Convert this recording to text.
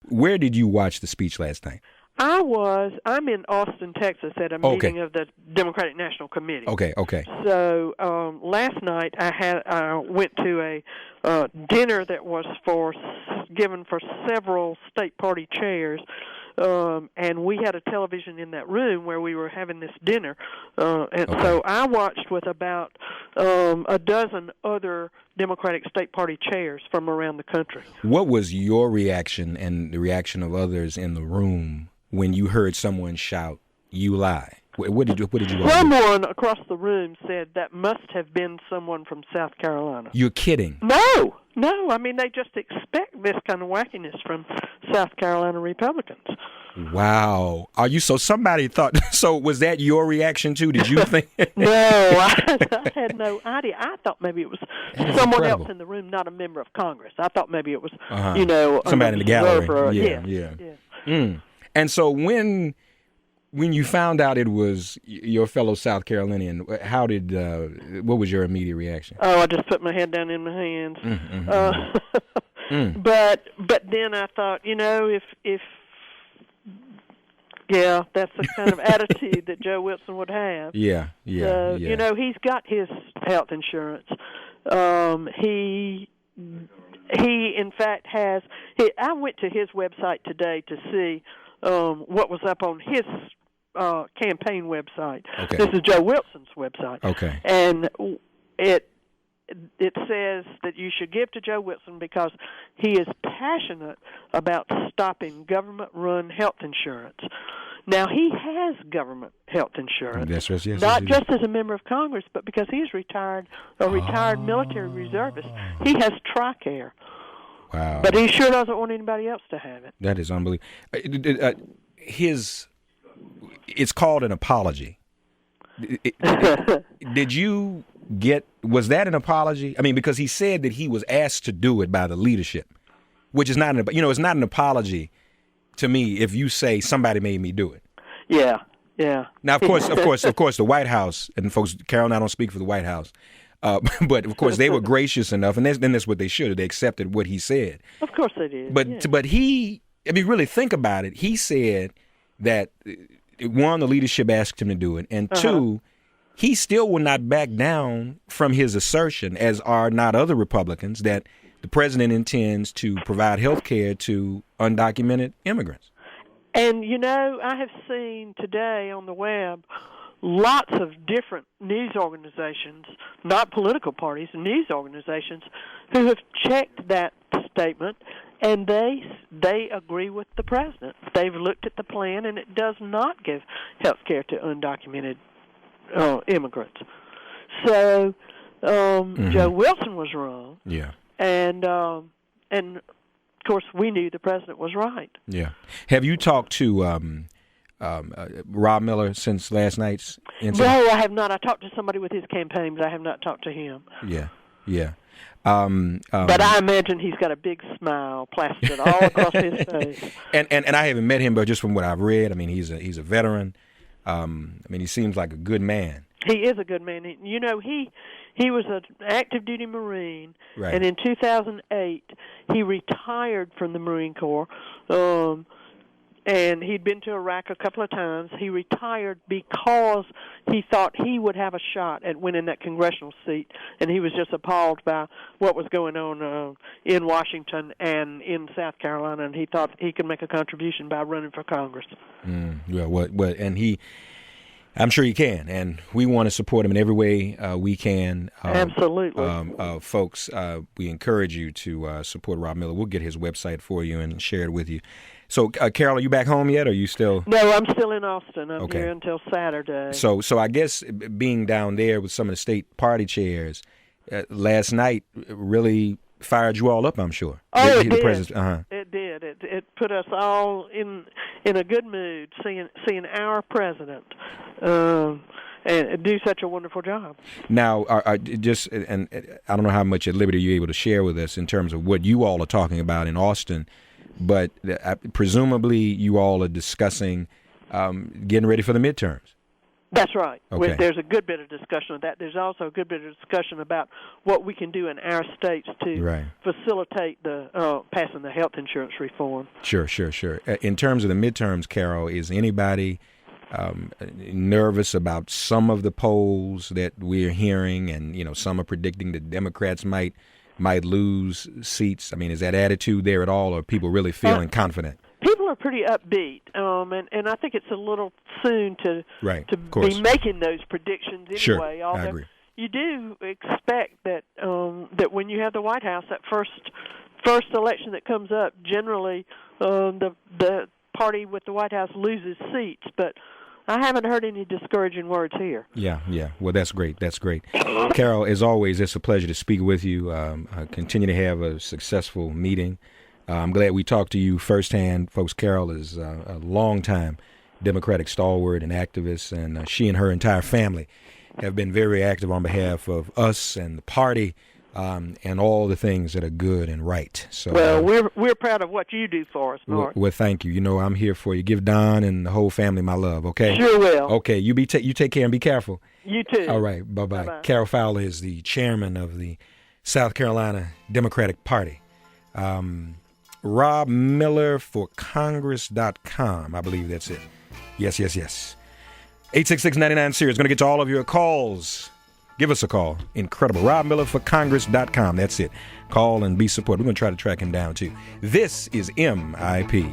Where did you watch the speech last night? I'm in Austin, Texas, at a meeting of the Democratic National Committee. Okay. So last night I went to a dinner that was given for several state party chairs, and we had a television in that room where we were having this dinner. So I watched with about a dozen other Democratic state party chairs from around the country. What was your reaction and the reaction of others in the room when you heard someone shout, "You lie"? What did you all do? Someone across the room said that must have been someone from South Carolina. You're kidding. No. I mean, they just expect this kind of wackiness from South Carolina Republicans. Wow. Somebody thought, so was that your reaction too? Did you think? No, I had no idea. I thought maybe it was someone else in the room, not a member of Congress. I thought maybe it was, somebody in the gallery. Yeah. And so when you found out it was your fellow South Carolinian, what was your immediate reaction? Oh, I just put my head down in my hands. But then I thought, if that's the kind of attitude that Joe Wilson would have. Yeah. He's got his health insurance. He in fact has. I went to his website today to see what was up on his campaign website. Okay. This is Joe Wilson's website. Okay. And it says that you should give to Joe Wilson because he is passionate about stopping government-run health insurance. Now, he has government health insurance, not just as a member of Congress, but because he's a retired military reservist. He has TRICARE. Wow. But he sure doesn't want anybody else to have it. That is unbelievable. It's called an apology. Was that an apology? I mean, because he said that he was asked to do it by the leadership, which is not it's not an apology to me if you say somebody made me do it. Yeah. Now, of course, the White House, and folks, Carol and I don't speak for the White House, but of course they were gracious enough, and then that's what they should have. They accepted what he said. Of course they did. But he, if you really think about it, he said that, one, the leadership asked him to do it, and two, he still will not back down from his assertion, as are not other Republicans, that the president intends to provide health care to undocumented immigrants. And, I have seen today on the web lots of different news organizations, not political parties, news organizations, who have checked that statement, and they agree with the president. They've looked at the plan, and it does not give health care to undocumented immigrants. So Joe Wilson was wrong. Yeah. And of course we knew the president was right. Yeah. Have you talked to Rob Miller since last night's incident? No, I have not. I talked to somebody with his campaign, but I have not talked to him. Yeah. But I imagine he's got a big smile plastered all across his face. And I haven't met him, but just from what I've read, I mean, he's a veteran. He seems like a good man. He is a good man. He was an active duty Marine, right. And in 2008 he retired from the Marine Corps. And he'd been to Iraq a couple of times. He retired because he thought he would have a shot at winning that congressional seat, and he was just appalled by what was going on in Washington and in South Carolina, and he thought he could make a contribution by running for Congress. And I'm sure he can, and we want to support him in every way we can. Absolutely. Folks, we encourage you to support Rob Miller. We'll get his website for you and share it with you. So, Carol, are you back home yet, or are you still? No, I'm still in Austin. I'm here until Saturday. So I guess being down there with some of the state party chairs last night really fired you all up, I'm sure. Oh, it did. It did. It put us all in a good mood, seeing our president and do such a wonderful job. Now, and I don't know how much at liberty you're able to share with us in terms of what you all are talking about in Austin, but presumably you all are discussing getting ready for the midterms. That's right. Okay. There's a good bit of discussion of that. There's also a good bit of discussion about what we can do in our states to facilitate the passing the health insurance reform. Sure. In terms of the midterms, Carol, is anybody nervous about some of the polls that we're hearing, and some are predicting that Democrats might lose seats? I mean, is that attitude there at all, or are people really feeling confident? People are pretty upbeat, and I think it's a little soon to be making those predictions anyway. Sure, I agree. You do expect that that when you have the White House, that first election that comes up, generally the party with the White House loses seats, but I haven't heard any discouraging words here. Yeah. Well, that's great. Carol, as always, it's a pleasure to speak with you. I continue to have a successful meeting. I'm glad we talked to you firsthand. Folks, Carol is a longtime Democratic stalwart and activist, and she and her entire family have been very active on behalf of us and the party, and all the things that are good and right. So, we're proud of what you do for us, Mark. Well, thank you. I'm here for you. Give Don and the whole family my love, okay? Sure will. Okay, you take care and be careful. You too. All right, bye-bye. Carol Fowler is the chairman of the South Carolina Democratic Party. Rob Miller for Congress.com. I believe that's it. Yes. 866-99-SERIOUS. Going to get to all of your calls. Give us a call. Incredible. Rob Miller for Congress.com. That's it. Call and be supported. We're going to try to track him down, too. This is MIP.